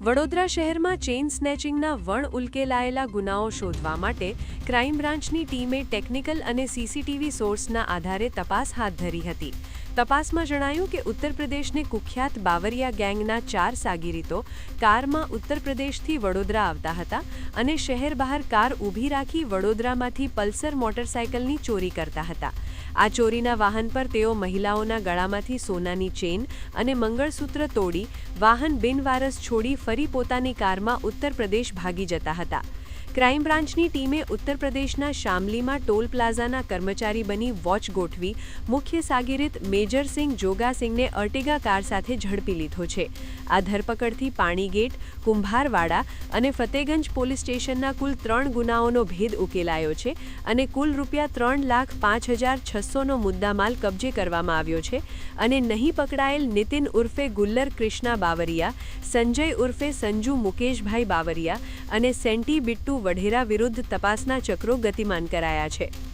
વડોદરા શહેરમાં ચેઇન સ્નેચિંગના ઉકેલાયેલા ગુનાઓ શોધવા માટે ક્રાઇમ બ્રાન્ચની ટીમે ટેકનિકલ અને સીસીટીવી સોર્સના આધારે તપાસ હાથ ધરી હતી. તપાસમાં જણાયું કે ઉત્તર પ્રદેશને કુખ્યાત બાવરિયા ગેંગના 4 સાગીરીતો કારમાં ઉત્તર પ્રદેશથી વડોદરા આવતા હતા અને શહેર બહાર કાર ઊભી રાખી વડોદરામાંથી પલ્સર મોટરસાયકલની ચોરી કરતા હતા. આ ચોરીના વાહન પર તેઓ મહિલાઓના ગળામાંથી સોનાની ચેઇન અને મંગળસૂત્ર તોડી વાહન બિનવારસ છોડી ફરી પોતાની કારમાં ઉત્તર પ્રદેશ ભાગી જતા હતા. ક્રાઇમ બ્રાન્ચની ટીમે ઉત્તર પ્રદેશના શામલીમાં ટોલ પ્લાઝાના કર્મચારી બની વોચ ગોઠવી મુખ્ય સાગીરીત મેજરસિંહ જોગાસિંહને અર્ટિગા કાર સાથે ઝડપી લીધો છે. આ ધરપકડથી પાણીગેટ, કુંભારવાડા અને ફતેગંજ પોલીસ સ્ટેશનના કુલ 3 ગુનાઓનો ભેદ ઉકેલાયો છે અને કુલ ₹3,05,600નો મુદ્દામાલ કબજે કરવામાં આવ્યો છે અને નહીં પકડાયેલ નિતિન ઉર્ફે ગુલ્લર કૃષ્ણા બાવરિયા, સંજય ઉર્ફે સંજુ મુકેશભાઈ બાવરિયા અને સેન્ટી બિટ્ટુ વઢેરા વિરુદ્ધ તપાસના ચક્રો ગતિમાન કરાયા છે.